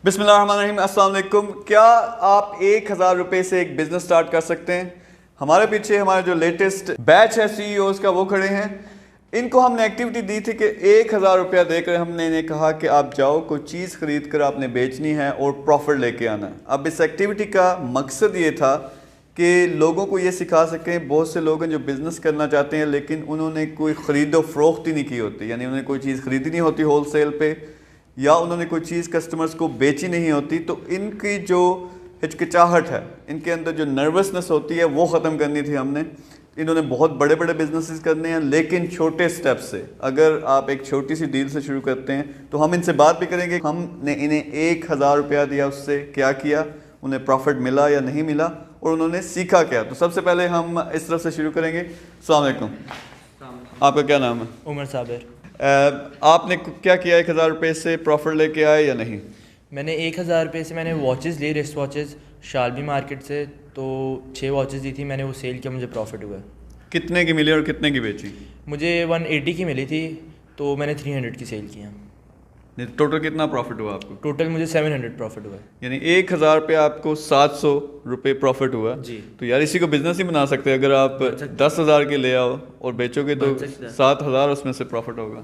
بسم اللہ الرحمن الرحیم، السلام علیکم۔ کیا آپ 1000 روپے سے ایک بزنس سٹارٹ کر سکتے ہیں؟ ہمارے پیچھے ہمارے جو لیٹسٹ بیچ ہے سی ای اوز کا وہ کھڑے ہیں۔ ان کو ہم نے ایکٹیویٹی دی تھی کہ 1000 روپیہ دے کر ہم نے انہیں کہا کہ آپ جاؤ کوئی چیز خرید کر آپ نے بیچنی ہے اور پروفٹ لے کے آنا ہے۔ اب اس ایکٹیویٹی کا مقصد یہ تھا کہ لوگوں کو یہ سکھا سکیں۔ بہت سے لوگ ہیں جو بزنس کرنا چاہتے ہیں لیکن انہوں نے کوئی خرید و فروخت ہی نہیں کی ہوتی، یعنی انہوں نے کوئی چیز خریدی نہیں ہوتی ہول سیل پہ، یا انہوں نے کوئی چیز کسٹمرز کو بیچی نہیں ہوتی۔ تو ان کی جو ہچکچاہٹ ہے، ان کے اندر جو نروسنس ہوتی ہے وہ ختم کرنی تھی ہم نے۔ انہوں نے بہت بڑے بڑے بزنسز کرنے ہیں لیکن چھوٹے سٹیپ سے۔ اگر آپ ایک چھوٹی سی ڈیل سے شروع کرتے ہیں تو ہم ان سے بات بھی کریں گے۔ ہم نے انہیں 1000 روپیہ دیا، اس سے کیا کیا، انہیں پروفٹ ملا یا نہیں ملا، اور انہوں نے سیکھا کیا۔ تو سب سے پہلے ہم اس طرف سے شروع کریں گے۔ السلام علیکم، آپ کا کیا نام ہے؟ عمر صابر۔ آپ نے کیا کیا؟ 1000 روپے سے پروفٹ لے کے آئے یا نہیں؟ میں نے 1000 روپے سے میں نے واچز لی، ریسٹ واچز شالبی مارکیٹ سے، تو 6 واچز دی تھی میں نے، وہ سیل کیا، مجھے پروفٹ ہوا۔ کتنے کی ملی اور کتنے کی بیچی؟ مجھے 180 کی ملی تھی تو میں نے 300 کی سیل کیا۔ ٹوٹل کتنا پروفٹ ہوا آپ کو؟ ٹوٹل مجھے 700 پروفٹ ہوا۔ یعنی 1000 پہ آپ کو 700 روپے پروفٹ ہوا۔ جی، تو یار اسی کو بزنس ہی بنا سکتے۔ اگر آپ 10,000 کے لے آؤ اور بیچو گے تو 7000 اس میں سے پروفٹ ہوگا۔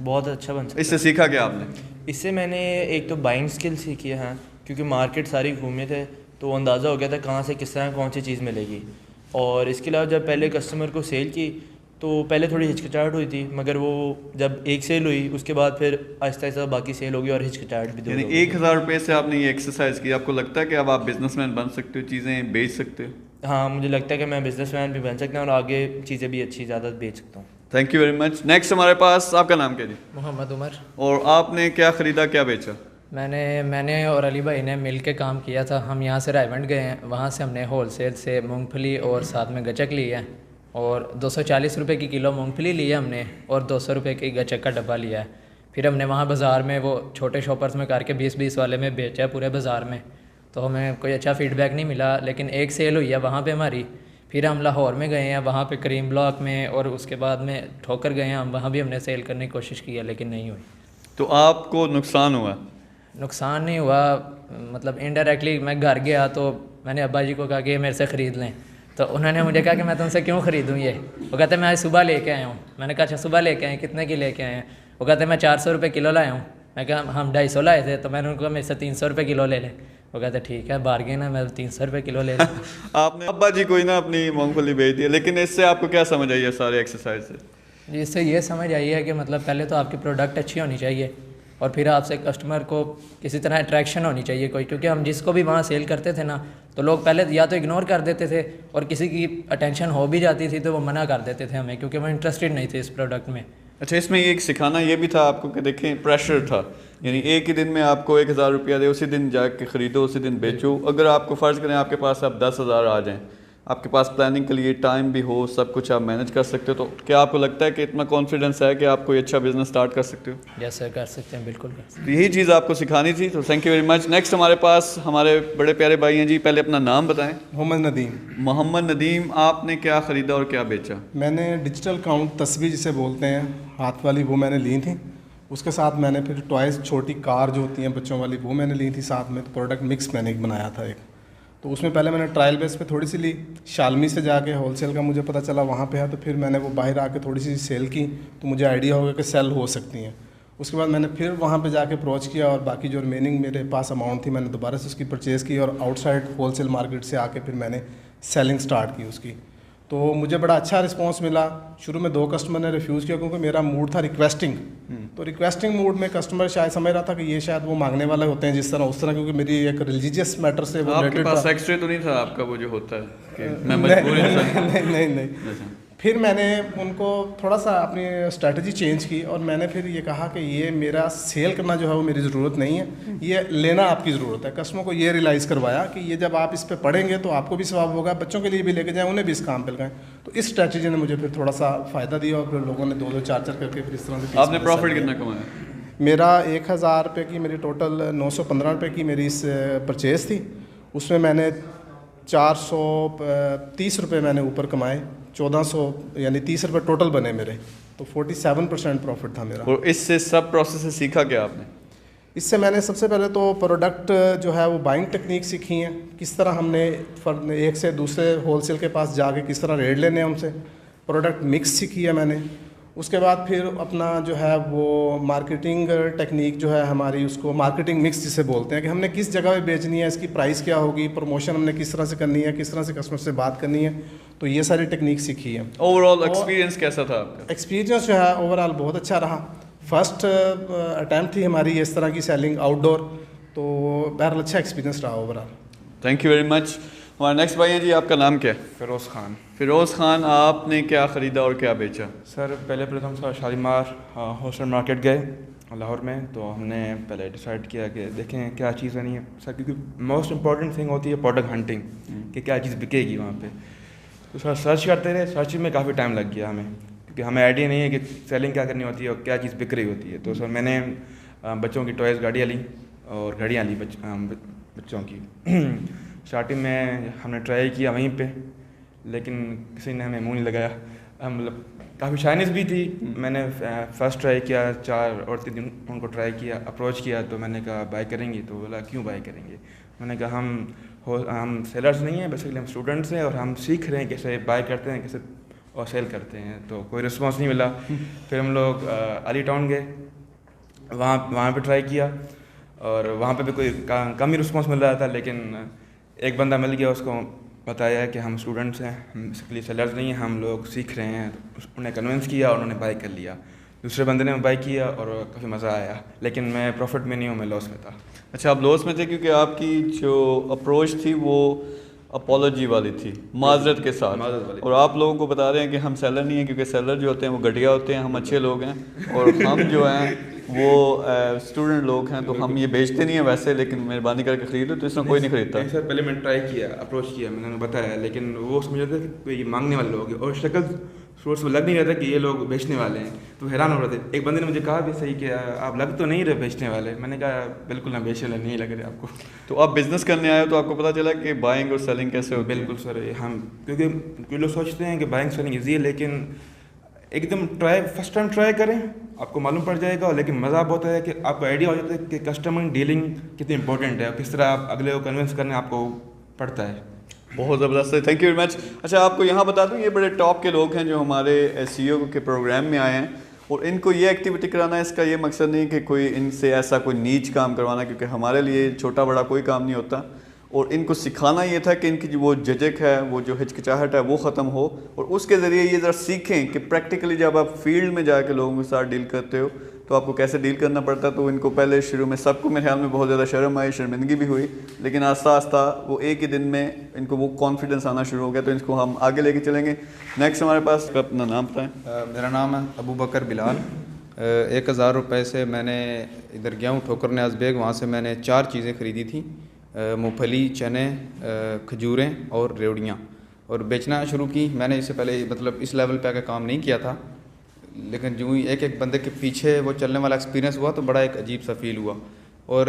بہت اچھا بن سکتا ہے۔ اس سے سیکھا کیا آپ نے؟ اس سے میں نے ایک تو بائنگ سکل سیکھی ہے، کیونکہ مارکیٹ ساری گھومے تھے تو اندازہ ہو گیا تھا کہاں سے کس طرح کون سی چیز ملے گی۔ اور اس کے علاوہ جب پہلے کسٹمر کو سیل کی تو پہلے تھوڑی ہچکچاہٹ ہوئی تھی، مگر وہ جب ایک سیل ہوئی اس کے بعد پھر آہستہ آہستہ باقی سیل ہوگی اور ہچکچاہٹ بھی دور ہو گئی۔ یعنی 1000 روپے سے آپ نے یہ ایکسرسائز کی، آپ کو لگتا ہے کہ اب آپ بزنس مین بن سکتے ہو، چیزیں بیچ سکتے ہو؟ ہاں، مجھے لگتا ہے کہ میں بزنس مین بھی بن سکتا ہوں اور آگے چیزیں بھی اچھی زیادہ بیچ سکتا ہوں۔ Thank you very much. Next ہمارے پاس، آپ کا نام کیا جی؟ محمد عمر۔ اور آپ نے کیا خریدا، کیا بیچا؟ میں نے اور علی بھائی نے مل کے کام کیا تھا۔ ہم یہاں سے رائمنڈ گئے ہیں، وہاں سے ہم نے ہول سیل سے مونگ پھلی اور ساتھ میں گچک لی ہے، اور 240 روپے کی کلو مونگ پھلی لی ہے ہم نے، اور 200 روپے کی گچک کا ڈبہ لیا ہے۔ پھر ہم نے وہاں بازار میں وہ چھوٹے شاپرز میں کر کے 20-20 والے میں بیچا ہے پورے بازار میں، تو ہمیں کوئی اچھا فیڈ بیک نہیں ملا، لیکن ایک سیل ہوئی ہے وہاں پہ ہماری۔ پھر ہم لاہور میں گئے ہیں، وہاں پہ کریم بلاک میں، اور اس کے بعد میں ٹھوکر گئے ہیں ہم، وہاں بھی ہم نے سیل کرنے کی کوشش کی ہے لیکن نہیں ہوئی۔ تو آپ کو نقصان ہوا؟ نقصان نہیں ہوا، مطلب انڈائریکٹلی میں گھر گیا تو میں نے ابا جی کو کہا کہ یہ میرے سے خرید لیں، تو انہوں نے مجھے کہا کہ میں تم سے کیوں خریدوں یہ؟ وہ کہتے ہیں میں آج صبح لے کے آیا ہوں۔ میں نے کہا اچھا صبح لے کے آئے، کتنے کی لے کے آئے ہیں؟ وہ کہتے ہیں میں 400 روپے کلو لایا ہوں۔ میں کہا ہم 250 لائے تھے، تو میں نے ان کو میرے سے 300 روپے کلو لے لیں۔ وہ کہتے ہیں ٹھیک ہے، بارگین ہے، میں 300 روپے کلو لے لیں۔ آپ نے ابا جی کوئی نہ اپنی مونگ پھلی بیچ دی، لیکن اس سے آپ کو کیا سمجھ آئی ہے سارے ایکسرسائز سے؟ جی، اس سے یہ سمجھ آئی ہے کہ مطلب پہلے تو آپ کی پروڈکٹ اچھی ہونی چاہیے، اور پھر آپ سے کسٹمر کو کسی طرح اٹریکشن ہونی چاہیے کوئی، کیونکہ ہم جس کو بھی وہاں سیل کرتے تھے نا، تو لوگ پہلے یا تو اگنور کر دیتے تھے، اور کسی کی اٹینشن ہو بھی جاتی تھی تو وہ منع کر دیتے تھے ہمیں، کیونکہ وہ انٹرسٹڈ نہیں تھے اس پروڈکٹ میں۔ اچھا، اس میں ایک سکھانا یہ بھی تھا آپ کو کہ دیکھیں پریشر تھا، یعنی ایک ہی دن میں آپ کو 1000 روپیہ دے، اسی دن جا کے خریدو، اسی دن بیچو۔ اگر آپ کو فرض کریں آپ کے پاس اب 10,000 آ جائیں، آپ کے پاس پلاننگ کے لیے ٹائم بھی ہو، سب کچھ آپ مینج کر سکتے ہو، تو کیا آپ کو لگتا ہے کہ اتنا کانفیڈنس ہے کہ آپ کوئی اچھا بزنس سٹارٹ کر سکتے ہو؟ یس سر، کر سکتے ہیں، بالکل کر سکتے ہیں۔ تو یہی چیز آپ کو سکھانی تھی، تو thank you very much. Next ہمارے پاس ہمارے بڑے پیارے بھائی ہیں جی، پہلے اپنا نام بتائیں۔ محمد ندیم۔ محمد ندیم، آپ نے کیا خریدا اور کیا بیچا؟ میں نے ڈیجیٹل کاؤنٹ تصویر جسے بولتے ہیں ہاتھ والی، وہ میں نے لی تھی۔ اس کے ساتھ میں نے پھر ٹوائز چھوٹی کار جو ہوتی ہیں بچوں والی، وہ میں نے لی تھی ساتھ میں۔ تو پروڈکٹ مکس میں نے ایک بنایا تھا ایک، تو اس میں پہلے میں نے ٹرائل بیس پہ تھوڑی سی لی، شالمی سے جا کے ہول سیل کا مجھے پتہ چلا وہاں پہ ہے، تو پھر میں نے وہ باہر آ کے تھوڑی سی سیل کی، تو مجھے آئیڈیا ہو گیا کہ سیل ہو سکتی ہیں۔ اس کے بعد میں نے پھر وہاں پہ جا کے اپروچ کیا، اور باقی جو ریمیننگ میرے پاس اماؤنٹ تھی میں نے دوبارہ سے اس کی پرچیز کی، اور outside wholesale market سے آ کے پھر میں نے سیلنگ سٹارٹ کی اس کی۔ تو مجھے بڑا اچھا رسپانس ملا۔ شروع میں 2 کسٹمر نے ریفیوز کیا کیونکہ میرا موڈ تھا ریکویسٹنگ، تو ریکویسٹنگ موڈ میں کسٹمر شاید سمجھ رہا تھا کہ یہ شاید وہ مانگنے والے ہوتے ہیں جس طرح اس طرح، کیونکہ میری ایک ریلیجیس میٹر سے وہ آپ کے پاس ایکسٹرے تو نہیں تھا آپ کا وہ جو ہوتا ہے کہ میں مجبور نہیں۔ پھر میں نے ان کو تھوڑا سا اپنی اسٹریٹجی چینج کی، اور میں نے پھر یہ کہا کہ یہ میرا سیل کرنا جو ہے وہ میری ضرورت نہیں ہے، یہ لینا آپ کی ضرورت ہے۔ کسٹمر کو یہ ریلائز کروایا کہ یہ جب آپ اس پہ پڑھیں گے تو آپ کو بھی ثواب ہوگا، بچوں کے لیے بھی لے کے جائیں، انہیں بھی اس کام پہ لگائیں۔ تو اس اسٹریٹجی نے مجھے پھر تھوڑا سا فائدہ دیا، اور پھر لوگوں نے 2-2 4-4 کر کے پھر اس طرح سے۔ آپ نے پروفٹ کتنا کمایا؟ میرا 1000 روپے کی میری ٹوٹل 915 روپے کی میری اس پرچیز تھی، اس میں میں نے 430 روپے میں نے اوپر کمائے، 1400 یعنی 30 روپے ٹوٹل بنے میرے، تو 47% پروفٹ تھا میرا۔ اور اس سے سب پروسیس سے سیکھا کیا آپ نے؟ اس سے میں نے سب سے پہلے تو پروڈکٹ جو ہے وہ بائنگ ٹیکنیک سیکھی ہیں, کس طرح ہم نے ایک سے دوسرے ہول سیل کے پاس جا کے کس طرح ریٹ لینے ہیں ان سے. پروڈکٹ مکس سیکھی ہے میں نے. اس کے بعد پھر اپنا جو ہے وہ مارکیٹنگ ٹیکنیک جو ہے ہماری, اس کو مارکیٹنگ مکس جسے بولتے ہیں, کہ ہم نے کس جگہ پہ بیچنی ہے, اس کی پرائس کیا ہوگی, پروموشن ہم نے کس طرح سے کرنی ہے, کس طرح سے کسٹمر سے بات کرنی ہے. تو یہ ساری ٹیکنیک سیکھی ہے. اوور آل ایکسپیرینس کیسا تھا آپ کا؟ ایکسپیرینس جو ہے اوور آل بہت اچھا رہا. فرسٹ اٹیمپٹ تھی ہماری اس طرح کی سیلنگ آؤٹ ڈور, تو بہرحال اچھا ایکسپیرینس رہا over all. Thank you very مچ. ہمارا نیکسٹ بھائی ہیں جی, آپ کا نام کیا ہے؟ فیروز خان. فیروز خان, آپ نے کیا خریدا اور کیا بیچا؟ سر پہلے ہم شالیمار ہولسیل مارکیٹ گئے لاہور میں, تو ہم نے پہلے ڈیسائیڈ کیا کہ دیکھیں کیا چیز نہیں ہے سر, کیونکہ موسٹ امپورٹنٹ تھنگ ہوتی ہے پروڈکٹ ہنٹنگ, کہ کیا چیز بکے گی وہاں پہ. تو سر سرچ کرتے رہے, سرچ میں کافی ٹائم لگ گیا ہمیں, کیونکہ ہمیں آئیڈیا نہیں ہے کہ سیلنگ کیا کرنی ہوتی ہے اور کیا چیز بک رہی ہوتی ہے. تو سر میں نے بچوں کی ٹوائز گاڑیاں لی اور گھڑیاں لی بچوں کی. اسٹارٹنگ میں ہم نے ٹرائی کیا وہیں پہ, لیکن کسی نے ہمیں منہ نہیں لگایا. مطلب کافی شائنس بھی تھی. میں نے فرسٹ ٹرائی کیا, 4 اور 3 دن ان کو ٹرائی کیا, اپروچ کیا, تو میں نے کہا بائی کریں گے. تو بولا کیوں بائی کریں گے؟ میں نے کہا ہم سیلرز نہیں ہیں, بیسیکلی ہم اسٹوڈنٹس ہیں اور ہم سیکھ رہے ہیں کیسے بائی کرتے ہیں, کیسے اور سیل کرتے ہیں. تو کوئی رسپانس نہیں ملا. پھر ہم لوگ علی ٹاؤن گئے, وہاں پہ ٹرائی کیا, اور وہاں پہ بھی کوئی کم ہی رسپانس مل رہا تھا. لیکن ایک بندہ مل گیا, اس کو بتایا کہ ہم اسٹوڈنٹس ہیں, ہم بیسیکلی سیلرز نہیں ہیں, ہم لوگ سیکھ رہے ہیں. انہیں کنونس کیا اور انہوں نے بائی کر لیا. دوسرے بندے نے بائی کیا اور کافی مزہ آیا, لیکن میں پروفٹ میں نہیں ہوں, میں لاس میں تھا. اچھا, آپ لاس میں تھے کیونکہ آپ کی جو اپروچ تھی وہ اپولوجی والی تھی, معذرت کے ساتھ, اور آپ لوگوں کو بتا رہے ہیں کہ ہم سیلر نہیں ہیں, کیونکہ سیلر جو ہوتے ہیں وہ گھٹیا ہوتے ہیں, ہم اچھے لوگ ہیں, اور ہم جو ہیں وہ اسٹوڈنٹ لوگ ہیں, تو ہم یہ بیچتے نہیں ہیں ویسے, لیکن مہربانی کر کے خریدو. تو اس میں کوئی نہیں خریدتا. سر پہلے میں نے ٹرائی کیا, اپروچ کیا, میں نے بتایا, لیکن وہ سمجھ رہے تھے کہ یہ مانگنے والے لوگ ہیں, اور شکل سورس میں لگ نہیں رہا تھا کہ یہ لوگ بیچنے والے ہیں. تو حیران ہو رہے تھے. ایک بندے نے مجھے کہا بھی صحیح کہ آپ لگ تو نہیں رہے بیچنے والے. میں نے کہا بالکل نہ, بیچنے نہیں لگ رہے آپ کو. تو آپ بزنس کرنے آئے ہو, تو آپ کو پتہ چلا کہ بائنگ اور سیلنگ کیسے ہوتی ہے. بالکل سر, ہم کیونکہ کوئی لوگ سوچتے ہیں کہ بائنگ سیلنگ ایزی ہے, لیکن ایک دم فرسٹ ٹائم ٹرائی کریں, آپ کو معلوم پڑ جائے گا. لیکن مزہ بہت ہے کہ آپ کو آئیڈیا ہو جاتا ہے کہ کسٹمر ڈیلنگ کتنی امپورٹنٹ ہے, اور کس طرح آپ اگلے کو کنونس کرنے آپ کو پڑتا ہے. بہت زبردست ہے, تھینک یو ویری مچ. اچھا, آپ کو یہاں بتا دوں, یہ بڑے ٹاپ کے لوگ ہیں جو ہمارے سی او کے پروگرام میں آئے ہیں, اور ان کو یہ ایکٹیویٹی کرانا ہے. اس کا یہ مقصد نہیں کہ کوئی ان سے ایسا کوئی نیچ کام کروانا, کیونکہ ہمارے لیے چھوٹا بڑا کوئی کام نہیں ہوتا. اور ان کو سکھانا یہ تھا کہ ان کی جو وہ جھجک ہے, وہ جو ہچکچاہٹ ہے, وہ ختم ہو, اور اس کے ذریعے یہ ذرا سیکھیں کہ پریکٹیکلی جب آپ فیلڈ میں جا کے لوگوں کے ساتھ ڈیل کرتے ہو تو آپ کو کیسے ڈیل کرنا پڑتا ہے. تو ان کو پہلے شروع میں سب کو میرے خیال میں بہت زیادہ شرم آئی, شرمندگی بھی ہوئی, لیکن آہستہ آہستہ وہ ایک ہی دن میں ان کو وہ کانفیڈنس آنا شروع ہو گیا. تو اس کو ہم آگے لے کے چلیں گے. نیکسٹ ہمارے پاس اپنا نام بتائیں. میرا نام ہے ابو بکر بلال. 1000 روپے سے میں نے ادھر گیا ہوں ٹھوکر نیاز بیگ, وہاں سے میں نے 4 چیزیں خریدی تھیں, مونگ پھلی, چنے, کھجوریں اور ریوڑیاں, اور بیچنا شروع کی. میں نے اس سے پہلے مطلب اس لیول پہ آ کے کام نہیں کیا تھا, لیکن جو ہی ایک بندے کے پیچھے وہ چلنے والا ایکسپیرینس ہوا تو بڑا ایک عجیب سا فیل ہوا. اور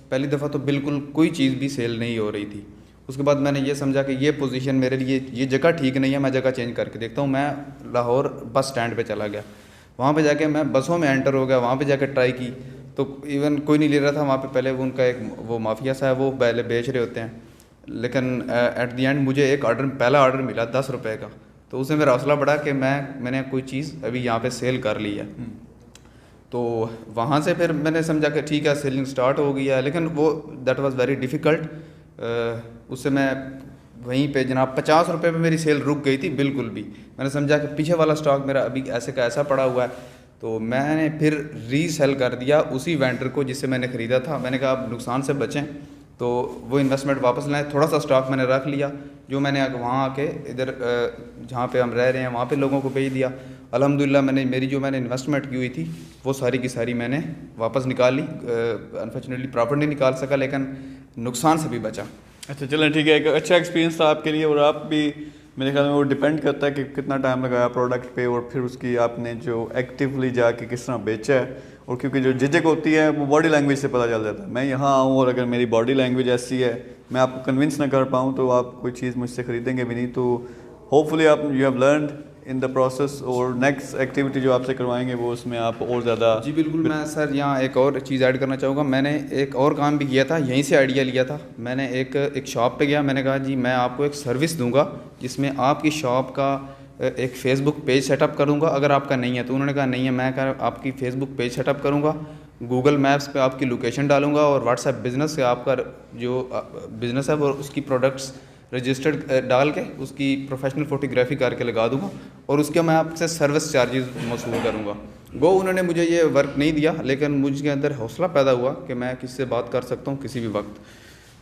پہلی دفعہ تو بالکل کوئی چیز بھی سیل نہیں ہو رہی تھی. اس کے بعد میں نے یہ سمجھا کہ یہ پوزیشن میرے لیے, یہ جگہ ٹھیک نہیں ہے, میں جگہ چینج کر کے دیکھتا ہوں. میں لاہور بس اسٹینڈ پہ چلا گیا, وہاں پہ جا کے میں بسوں میں انٹر ہو گیا, وہاں پہ جا کے ٹرائی کی تو ایون کوئی نہیں لے رہا تھا. وہاں پہ پہلے ان کا ایک وہ مافیا سا ہے, وہ پہلے بیچ رہے ہوتے ہیں, لیکن ایٹ دی اینڈ مجھے ایک پہلا آرڈر ملا 10 روپے کا. تو اس سے میرا حوصلہ بڑھا کہ میں نے کوئی چیز ابھی یہاں پہ سیل کر لی ہے. تو وہاں سے پھر میں نے سمجھا کہ ٹھیک ہے سیلنگ سٹارٹ ہو گئی ہے, لیکن وہ دیٹ واز ویری ڈیفیکلٹ. اس سے میں وہیں پہ جناب 50 روپے پہ میری سیل رک گئی تھی بالکل بھی. میں نے سمجھا کہ پیچھے والا اسٹاک میرا ابھی ایسے کا ایسا پڑا ہوا ہے, تو میں نے پھر ری سیل کر دیا اسی وینڈر کو جس سے میں نے خریدا تھا. میں نے کہا آپ نقصان سے بچیں, تو وہ انویسٹمنٹ واپس لائیں. تھوڑا سا اسٹاک میں نے رکھ لیا, جو میں نے وہاں آ کے ادھر جہاں پہ ہم رہ رہے ہیں وہاں پہ لوگوں کو بھیج دیا. الحمدللہ میری جو میں نے انویسٹمنٹ کی ہوئی تھی وہ ساری کی ساری میں نے واپس نکال لی. انفارچونیٹلی پراپر نہیں نکال سکا, لیکن نقصان سے بھی بچا. اچھا چلیں ٹھیک ہے, ایک اچھا ایکسپیرینس تھا آپ کے لیے. اور آپ بھی میرے خیال میں وہ ڈیپینڈ کرتا ہے کہ کتنا ٹائم لگایا پروڈکٹ پہ, اور پھر اس کی آپ نے جو ایکٹیولی جا کے کس طرح بیچا ہے. اور کیونکہ جو جھجک ہوتی ہے وہ باڈی لینگویج سے پتہ چل جاتا ہے. میں یہاں آؤں اور اگر میری باڈی لینگویج ایسی ہے, میں آپ کو کنونس نہ کر پاؤں, تو آپ کوئی چیز مجھ سے خریدیں گے بھی نہیں. تو ہوپ فلی آپ you have learned in the process, اور نیکسٹ ایکٹیویٹی جو آپ سے کروائیں گے وہ اس میں آپ اور زیادہ. جی بالکل. میں سر یہاں ایک اور چیز ایڈ کرنا چاہوں گا. میں نے ایک اور کام بھی کیا تھا, یہیں سے آئیڈیا لیا تھا. میں نے ایک شاپ پہ گیا, میں نے کہا جی میں آپ کو ایک سروس دوں گا جس میں آپ کی شاپ کا ایک فیس بک پیج سیٹ اپ کروں گا اگر آپ کا نہیں ہے. تو انہوں نے کہا نہیں ہے. میں کہا آپ کی فیس بک پیج سیٹ اپ کروں گا, گوگل میپس پہ آپ کی لوکیشن ڈالوں گا, اور واٹس ایپ بزنس سے آپ کا جو بزنس ہے وہ اس کی پروڈکٹس رجسٹرڈ ڈال کے اس کی پروفیشنل فوٹوگرافی کر کے لگا دوں گا, اور اس کے میں آپ سے سروس چارجز موصول کروں گا. وہ انہوں نے مجھے یہ ورک نہیں دیا, لیکن مجھ کے اندر حوصلہ پیدا ہوا کہ میں کس سے بات کر سکتا ہوں کسی بھی وقت.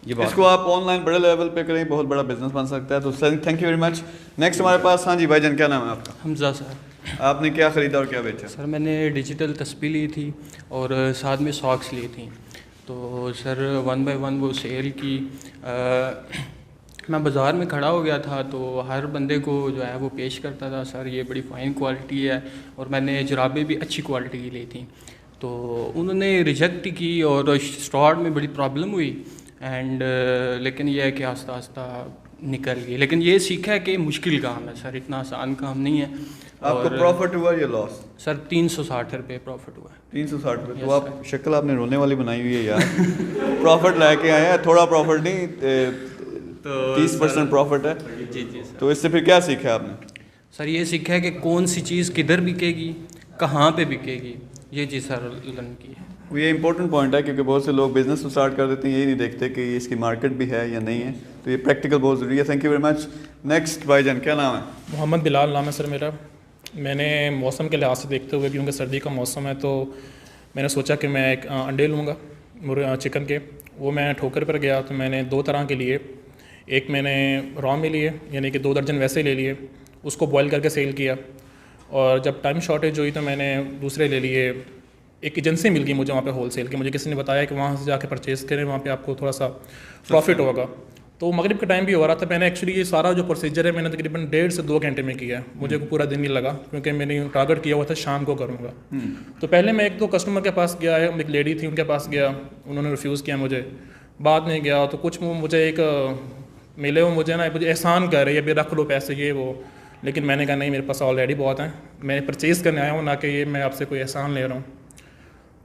یہ بات اس کو آپ آن لائن بڑے لیول پہ کریں, بہت بڑا بزنس بن سکتا ہے. تو sir thank you very much. Next ہمارے پاس, ہاں جی بھائی جان, کیا نام ہے آپ کا؟ حمزہ سر. آپ نے کیا خریدا اور کیا بیچا؟ سر میں نے ڈیجیٹل تسبیح لی تھی اور ساتھ میں ساکس لی تھیں. تو سر 1 بائی 1 وہ سیل کی. میں بازار میں کھڑا ہو گیا تھا تو ہر بندے کو جو ہے وہ پیش کرتا تھا, سر یہ بڑی فائن کوالٹی ہے, اور میں نے جرابیں بھی اچھی کوالٹی کی لی تھیں. تو انہوں نے ریجیکٹ کی اور اسٹارٹ میں بڑی پرابلم ہوئی اینڈ لیکن یہ ہے کہ آہستہ آہستہ نکل گئی. لیکن یہ سیکھا ہے کہ مشکل کام ہے سر, اتنا آسان کام نہیں ہے. آپ کو پروفٹ ہوا یا لاس؟ سر 360 روپے پروفٹ ہوا ہے. 360 روپے. تو آپ شکل آپ نے رونے والی بنائی ہوئی ہے یار. پروفٹ لے کے آئے ہیں, تھوڑا پروفٹ نہیں, 30% پروفٹ ہے. جی جی سر. تو اس سے پھر کیا سیکھا آپ نے؟ سر یہ سیکھا ہے کہ کون سی چیز کدھر بکے گی, کہاں پہ بکے گی, یہ چیز سر لرن کی ہے. یہ امپورٹنٹ پوائنٹ ہے کیونکہ بہت سے لوگ بزنس اسٹارٹ کر دیتے ہیں, یہی نہیں دیکھتے کہ اس کی مارکیٹ بھی ہے یا نہیں ہے. تو یہ پریکٹیکل بہت ضروری ہے. Thank you very much. Next بھائی جان, کیا نام ہے؟ محمد بلال نام ہے سر میرا. میں نے موسم کے لحاظ سے دیکھتے ہوئے, کیونکہ سردی کا موسم ہے, تو میں نے سوچا کہ میں ایک انڈے لوں گا چکن کے. وہ میں ٹھوکر پر گیا تو میں نے 2 طرح کے لیے. ایک میں نے را میں لیے, یعنی کہ 2 درجن ویسے لے لیے, اس کو بوائل کر کے سیل کیا. اور جب ٹائم شارٹیج ہوئی تو میں نے دوسرے لے لیے. ایک ایجنسی مل گئی مجھے وہاں پہ ہول سیل کی, مجھے کسی نے بتایا کہ وہاں سے جا کے پرچیز کریں, وہاں پہ آپ کو تھوڑا سا پروفٹ ہوگا. تو مغرب کا ٹائم بھی ہو رہا تھا. میں نے ایکچولی یہ سارا جو پروسیجر ہے میں نے تقریباً 1.5 سے 2 گھنٹے میں کیا ہے. مجھے کو پورا دن نہیں لگا کیونکہ میں نے ٹارگیٹ کیا ہوا تھا شام کو کروں گا. تو پہلے میں 1-2 کسٹمر کے پاس گیا ہے, ایک لیڈی تھی ان کے پاس گیا, انہوں نے ریفیوز کیا مجھے. بعد میں گیا تو کچھ مجھے ایک ملے, وہ مجھے نا مجھے احسان کر رہی ہے, ابھی رکھ لو پیسے یہ وہ. لیکن میں نے کہا نہیں, میرے پاس آلریڈی بہت ہیں, میں پرچیز کرنے آیا ہوں, نہ کہ یہ میں آپ سے کوئی احسان لے رہا ہوں.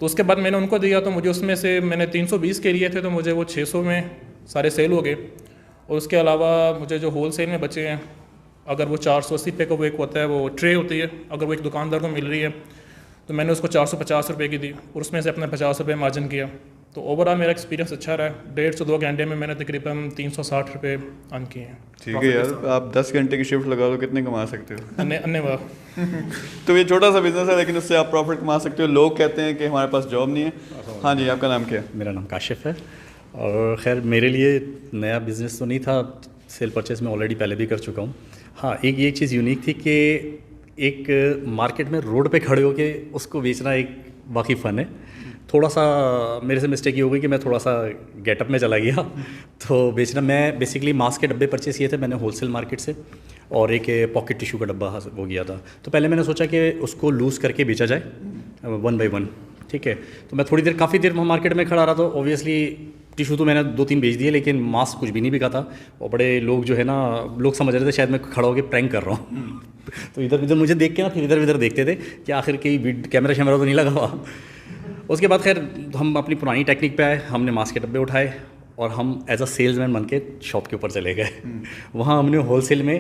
تو اس کے بعد میں نے ان کو دیا, تو مجھے اس میں سے میں نے 320 کے لیے تھے, تو مجھے وہ 600 میں سارے سیل ہو گئے. اور اس کے علاوہ مجھے جو ہول سیل میں بچے ہیں, اگر وہ 480 روپے کا وہ ایک ہوتا ہے, وہ ٹرے ہوتی ہے, اگر وہ ایک دکاندار کو مل رہی ہے تو میں نے اس کو 450 روپے کی دی, اور اس میں سے اپنا 50 روپے مارجن کیا. تو اوور آل میرا ایکسپیرینس اچھا رہا. 1.5 سے 2 گھنٹے میں نے تقریباً 360 روپے ارن کیے ہیں. ٹھیک ہے یار, آپ 10 گھنٹے کی شفٹ لگا دو, کتنے کما سکتے ہو؟ انے تو یہ چھوٹا سا بزنس ہے, لیکن اس سے آپ پروفٹ کما سکتے ہو. لوگ کہتے ہیں کہ ہمارے پاس جاب نہیں ہے. ہاں جی, آپ کا نام کیا ہے؟ میرا نام کاشف ہے. اور خیر میرے لیے نیا بزنس تو نہیں تھا, سیل پرچیز میں آلریڈی پہلے بھی کر چکا ہوں. ہاں ایک یہ چیز یونیک تھی کہ ایک مارکیٹ میں روڈ پہ کھڑے ہو کے اس کو بیچنا ایک باقی فن ہے. تھوڑا سا میرے سے مسٹیک یہ ہو گئی کہ میں تھوڑا سا گیٹ اپ میں چلا گیا تو بیچنا. میں بیسکلی ماسک کے ڈبے پرچیز کیے تھے میں نے ہول سیل مارکیٹ سے, اور ایک پاکٹ ٹیشو کا ڈبہ وہ گیا تھا. تو پہلے میں نے سوچا کہ اس کو لوز کر کے بیچا جائے 1 بائی 1. ٹھیک ہے, تو میں تھوڑی دیر کافی دیر مارکیٹ میں کھڑا رہا. تو اوبیسلی ٹیشو تو میں نے 2-3 بیچ دیے, لیکن ماسک کچھ بھی نہیں بکا تھا. اور بڑے لوگ جو ہے نا, لوگ سمجھ رہے تھے شاید میں کھڑا ہو کے پرینک کر رہا ہوں. تو ادھر ادھر مجھے دیکھ کے نا پھر ادھر ادھر دیکھتے تھے کہ آخر کہیں کیمرہ شیمرہ تو نہیں لگا ہوا. اس کے بعد خیر ہم اپنی پرانی ٹیکنیک پہ آئے, ہم نے ماسک کے ڈبے اٹھائے اور ہم ایز اے سیلز مین بن کے شاپ کے اوپر چلے گئے. وہاں ہم نے ہول سیل میں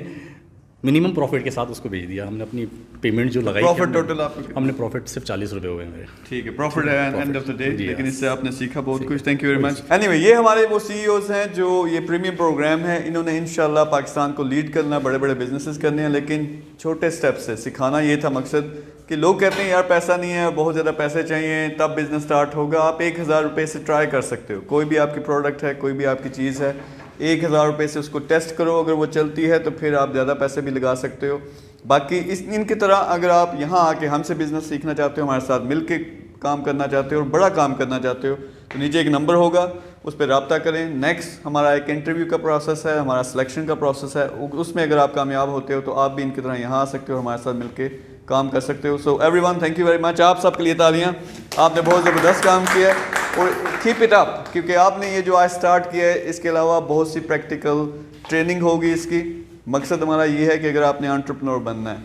منیمم پروفٹ کے ساتھ اس کو بھیج دیا. ہم نے اپنی پیمنٹ جو لگائی, پروفٹ ٹوٹل آپ کو ہم نے پروفٹ صرف 40 روپے ہوئے میرے. ٹھیک ہے, پروفٹ ہے اینڈ آف دا ڈے, لیکن اس سے آپ نے سیکھا بہت کچھ. Thank you very much. Any way, یہ ہمارے وہ سی ای اوز ہیں جو یہ پریمیم پروگرام ہے, انہوں نے انشاءاللہ پاکستان کو لیڈ کرنا, بڑے بڑے بزنسز کرنے ہیں, لیکن چھوٹے اسٹیپ سے سکھانا. یہ تھا مقصد کہ لوگ کہتے ہیں یار پیسہ نہیں ہے, بہت زیادہ پیسے چاہیے تب بزنس سٹارٹ ہوگا. آپ 1000 روپے سے ٹرائی کر سکتے ہو. کوئی بھی آپ کی پروڈکٹ ہے, کوئی بھی آپ کی چیز ہے, 1000 روپے سے اس کو ٹیسٹ کرو. اگر وہ چلتی ہے تو پھر آپ زیادہ پیسے بھی لگا سکتے ہو. باقی ان کی طرح اگر آپ یہاں آ کے ہم سے بزنس سیکھنا چاہتے ہو, ہمارے ساتھ مل کے کام کرنا چاہتے ہو اور بڑا کام کرنا چاہتے ہو, تو نیچے ایک نمبر ہوگا, اس پہ رابطہ کریں. نیکسٹ ہمارا ایک انٹرویو کا پروسیس ہے, ہمارا سلیکشن کا پروسیس ہے. اس میں اگر آپ کامیاب ہوتے ہو تو آپ بھی ان کی طرح یہاں آ سکتے ہو, ہمارے ساتھ مل کے کام کر سکتے ہو. So everyone, thank you very much. آپ سب کے لیے تالیاں, آپ نے بہت زبردست کام کیا ہے اور کیپ اٹ اپ, کیونکہ آپ نے یہ جو آج اسٹارٹ کیا ہے اس کے علاوہ بہت سی پریکٹیکل ٹریننگ ہوگی اس کی. مقصد ہمارا یہ ہے کہ اگر آپ نے انٹرپرنور بننا ہے